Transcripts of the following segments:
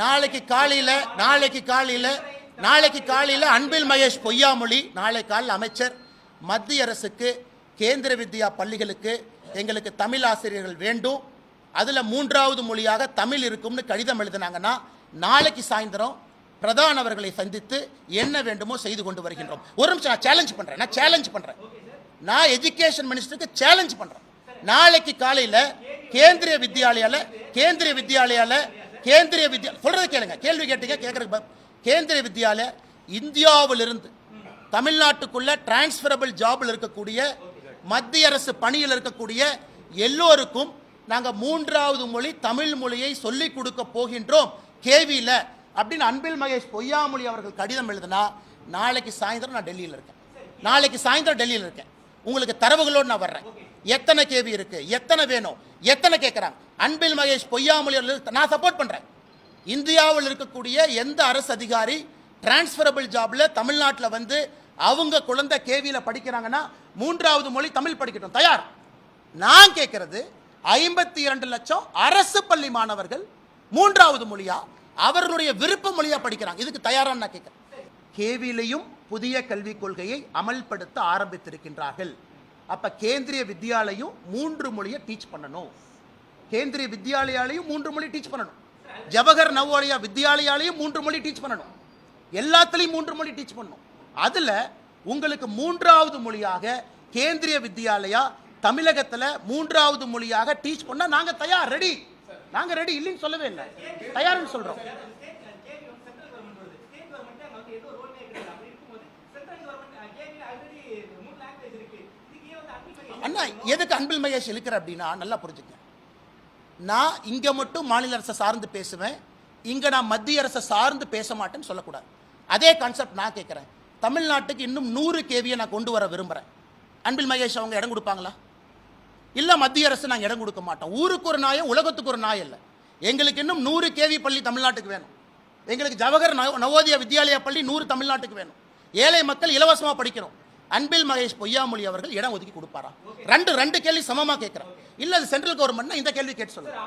நாளைக்கு காலையில் அன்பில் மகேஷ் பொய்யாமொழி நாளை காலையில் அமைச்சர் மத்திய அரசுக்கு கேந்திர வித்யா பள்ளிகளுக்கு எங்களுக்கு தமிழ் ஆசிரியர்கள் வேண்டும், அதில் 3வது மொழியாக தமிழ் இருக்கும்னு கடிதம் எழுதினாங்கன்னா நாளைக்கு சாயந்தரம் பிரதான் அவர்களை சந்தித்து என்ன வேண்டுமோ செய்து கொண்டு வருகின்றோம். ஒரு நிமிஷம் நான் சேலஞ்ச் பண்றேன். நான் எஜுகேஷன் மினிஸ்டருக்கு சேலஞ்ச் பண்றேன். நாளைக்கு காலையில் கேந்திரிய வித்யாலயால சொல்றது கேளுங்க, கேள்வி கேட்டீங்க கேட்கறதுக்கு. கேந்திரிய வித்யாலயா இந்தியாவிலிருந்து தமிழ்நாட்டுக்குள்ள டிரான்ஸ்பரபிள் ஜாபில் இருக்கக்கூடிய மத்திய அரசு பணியில் இருக்கக்கூடிய எல்லோருக்கும் நாங்கள் 3வது மொழி தமிழ் மொழியை சொல்லிக் கொடுக்க போகின்றோம் கேவியில் அப்படின்னு அன்பில் மகேஷ் பொய்யாமொழி அவர்கள் கடிதம் எழுதினா நாளைக்கு சாயந்தரம் நான் டெல்லியில் இருக்கேன். உங்களுக்கு தரவுகளோடு நான் வர்றேன். எத்தனை கேவி இருக்கு, எத்தனை வேணும், எத்தனை கேட்குறாங்க. அன்பில் மகேஷ் பொய்யாமொழி நான் சப்போர்ட் பண்ணுறேன். இந்தியாவில் இருக்கக்கூடிய எந்த அரசு அதிகாரி டிரான்ஸ்பரபிள் ஜாப்ல தமிழ்நாட்டில் வந்து அவங்க குழந்தை கேவியில் படிக்கிறாங்கன்னா 3வது மொழி தமிழ் படிக்கட்டும், தயார். நான் கேட்கறது 52 லட்சம் அரசு பள்ளி மாணவர்கள் 3வது மொழியா அவர்களுடைய விருப்ப மொழியா படிக்கிறாங்க, இதுக்கு தயாரான நான் கேட்கிறேன். கேவிலையும் புதிய கல்விக் கொள்கையை அமல்படுத்த ஆரம்பித்திருக்கின்றார்கள். அப்ப கேந்திரிய வித்யாலயும் 3 மொழியை டீச் பண்ணணும். கேந்திரிய வித்யாலயாலையும் 3 மொழி டீச் பண்ணணும். ஜவஹர் நவோதயா வித்யாலயாலையும் 3 மொழி டீச் பண்ணணும். எல்லாத்துலயும் 3 மொழி டீச் பண்ணணும். அதுல உங்களுக்கு 3வது மொழியாக கேந்திரிய வித்யாலயா தமிழகத்துல 3வது மொழியாக டீச் பண்ணா நாங்க தயார், ரெடி. நாங்க ரெடி இல்லைன்னு சொல்லவே இல்லை, தயார்னு சொல்றோம். அண்ணா எதுக்கு அன்பில் மகேஷ் இருக்கிற அப்படின்னா நல்லா புரிஞ்சுக்க. நான் இங்க மட்டும் மாநில அரசை சார்ந்து பேசுவேன், இங்க நான் மத்திய அரசை சார்ந்து பேச மாட்டேன்னு சொல்லக்கூடாது. அதே கான்செப்ட் நான் கேட்கிறேன். தமிழ்நாட்டுக்கு இன்னும் 100 கேவியை நான் கொண்டு வர விரும்புகிறேன். அன்பில் மகேஷ் அவங்க இடம் கொடுப்பாங்களா? இல்லை, மத்திய அரசு நாங்கள் இடம் கொடுக்க மாட்டோம். ஊருக்கு ஒரு நாயம் உலகத்துக்கு ஒரு நாய் இல்லை. எங்களுக்கு இன்னும் 100 கேவி பள்ளி தமிழ்நாட்டுக்கு வேணும். எங்களுக்கு ஜவஹர் நவோதயா வித்யாலயா பள்ளி 100 தமிழ்நாட்டுக்கு வேணும். ஏழை மக்கள் இலவசமாக படிக்கணும். அன்பில் மகேஷ் பொய்யாமொழி அவர்கள் இடம் ஒதுக்கி கொடுப்பாரா? ரெண்டு கேள்வி சமமாக கேட்குறேன். இல்லை அது சென்ட்ரல் கவர்மெண்ட்னா இந்த கேள்வி கேட்டு சொல்லுங்க.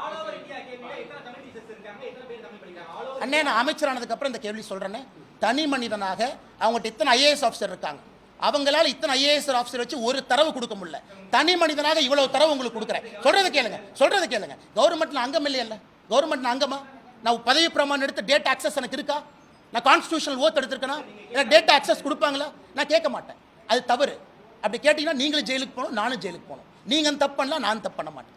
அண்ணே நான் அமைச்சரானதுக்கு அப்புறம் இந்த கேள்வி சொல்றேன்னு. தனி மனிதனாக அவங்ககிட்ட இத்தனை ஐஏஎஸ் ஆஃபீஸர் இருக்காங்க, அவங்களால இத்தனை ஐஏஎஸ் ஆஃபீஸர் வச்சு ஒரு தரவு கொடுக்க முடியல. தனி மனிதனாக இவ்வளவு தரவு உங்களுக்கு கொடுக்குறேன். சொல்றது கேளுங்க. கவர்மெண்ட்ல அங்கம் இல்லையல்ல, கவர்மெண்ட்ல அங்கமா? நான் பதவி பிரமாணம் எடுத்து டேட்டா ஆக்சஸ் எனக்கு இருக்கா? நான் கான்ஸ்டிடியூஷனல் ஓத் எடுத்திருக்கேனா? எனக்கு டேட்டா ஆக்சஸ் கொடுப்பாங்களா? நான் கேட்க மாட்டேன், அது தவறு. அப்படி கேட்டீங்கன்னா நீங்களும் ஜெயிலுக்கு போகணும், நானும் ஜெயிலுக்கு போகணும். நீங்க தப்பு பண்ணலாம், நான் தப்பு பண்ண மாட்டேன்.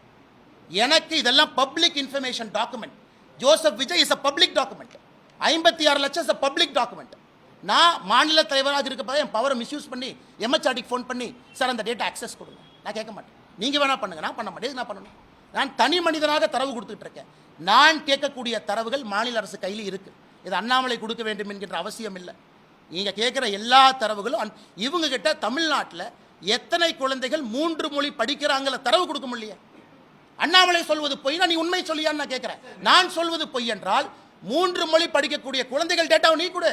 எனக்கு இதெல்லாம் public information document. Joseph Vijay is a public document. 56 லட்சம் இஸ் அ பப்ளிக் டாக்குமெண்ட். நான் மாநில தலைவராக இருக்கப்போ என் பவரை மிஸ்யூஸ் பண்ணி எம்ஹெச்ஆர்டிக்கு ஃபோன் பண்ணி சார் அந்த டேட்டா ஆக்சஸ் கொடுங்க, நான் கேட்க மாட்டேன். நீங்க வேணா பண்ணுங்க, நான் பண்ண மாட்டேன். நான் பண்ணணும். நான் தனி மனிதனாக தரவு கொடுத்துட்டு இருக்கேன். நான் கேட்கக்கூடிய தரவுகள் மாநில அரசு கையில் இருக்கு. இது அண்ணாமலை கொடுக்க வேண்டும் என்கின்ற அவசியம் இல்லை. நீங்க கேட்கிற எல்லா தரவுகளும் இவங்க கிட்ட தமிழ்நாட்டில் எத்தனை குழந்தைகள் 3 மொழி படிக்கிறாங்கள தரவு கொடுக்க முடியல. அண்ணாமலை சொல்வது பொய், நீ உண்மை சொல்லியான்னு நான் கேட்கிறேன். நான் சொல்வது பொய் என்றால் 3 மொழி படிக்கக்கூடிய குழந்தைகள் டேட்டாவை நீ கொடு.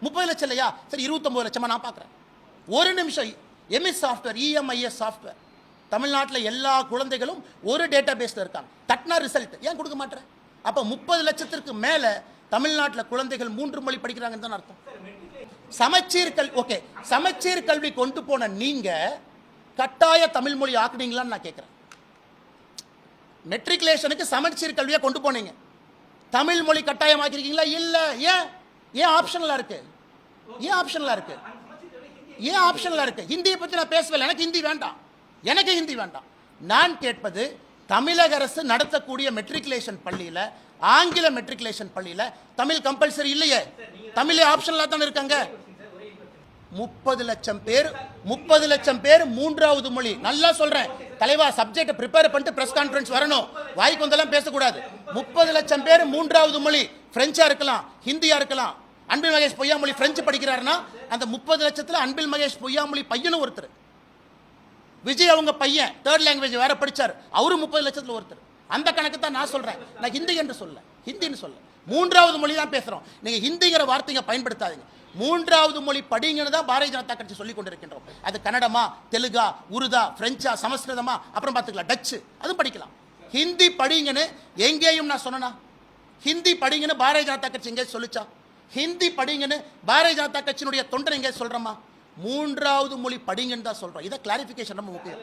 30 லட்சம் இல்லையா? சரி 29 லட்சமா நான் பார்க்குறேன். ஒரு நிமிஷம். எம்எஸ் சாஃப்ட்வேர், இஎம்ஐஎஸ் சாஃப்ட்வேர் தமிழ்நாட்டில் எல்லா குழந்தைகளும் ஒரு டேட்டா பேஸில் இருக்காங்க. தட்னா ரிசல்ட் ஏன் கொடுக்க மாட்டேன்? அப்போ 30 லட்சத்திற்கு மேலே தமிழ்நாட்டில் குழந்தைகள் 3 மொழி படிக்கிறாங்கன்னு தான் அர்த்தம். சமச்சீர் கல்வி கொண்டு போன நீங்க கட்டாய தமிழ் மொழி ஆக்குனீங்களான்னு நான் கேட்கிறேன். மெட்ரிகுலேஷனுக்கு சமச்சீர் கல்வியை கொண்டு போனீங்க, தமிழ் மொழி கட்டாயமாக்கிருக்கீங்களா? இல்ல. ஏன் ஆப்ஷனலா இருக்கு? ஹிந்தியை பத்தி நான் பேசவில்லை. எனக்கு ஹிந்தி வேண்டாம். நான் கேட்பது தமிழக அரசு நடத்தக்கூடிய மெட்ரிகுலேஷன் பள்ளியில, ஆங்கில மெட்ரிகுலேஷன் பள்ளியில தமிழ் கம்பல்சரி இல்லையே, தமிழ் ஆப்ஷனலா தான் இருக்காங்க. 30 லட்சம் பேர் 3வது மொழி. நல்லா சொல்றேன் தலைவா, சப்ஜெக்ட் ப்ரிப்பேர் பண்ணிட்டு பிரஸ் கான்ஃபரன்ஸ் வரணும், வாய்க்கு வந்தெல்லாம் பேசக்கூடாது. 30 லட்சம் பேர் 3வது மொழி பிரெஞ்சா இருக்கலாம், ஹிந்தியா இருக்கலாம். அன்பில் மகேஷ் பொய்யாமொழி பிரெஞ்சு படிக்கிறாருன்னா அந்த 30 லட்சத்துல அன்பில் மகேஷ் பொய்யாமொழி பையனும் ஒருத்தர். விஜய் அவங்க பையன் 3rd லாங்குவேஜ் வேற படிச்சார், அவரும் 30 லட்சத்துல ஒருத்தர். அந்த கணக்கு தான் நான் சொல்றேன். நான் ஹிந்தின்னு சொல்ல 3வது மொழி தான் பேசுறோம். நீங்க ஹிந்திங்கிற வார்த்தைங்க பயன்படுத்தாதீங்க. 3வது மொழி படிங்கன்னு தான் பாரதிய ஜனதா கட்சி சொல்லிக் கொண்டிருக்கின்றோம். அது கன்னடமா, தெலுங்கா, உருதா, பிரெஞ்சா, சமஸ்கிருதமா, அப்புறம் பார்த்துக்கலாம், டச்சு, அதுவும் படிக்கலாம். ஹிந்தி படிங்கன்னு எங்கேயும் நான் சொன்னா? ஹிந்தி படிங்கன்னு பாரதிய ஜனதா கட்சி எங்கே சொல்லிச்சா? ஹிந்தி படிங்கன்னு பாரதிய ஜனதா கட்சியினுடைய தொண்டர் எங்கே சொல்கிறோமா? மூன்றாவது மொழி படிங்கன்னு தான் சொல்கிறோம். இதை கிளாரிஃபிகேஷன் ரொம்ப முக்கியம்.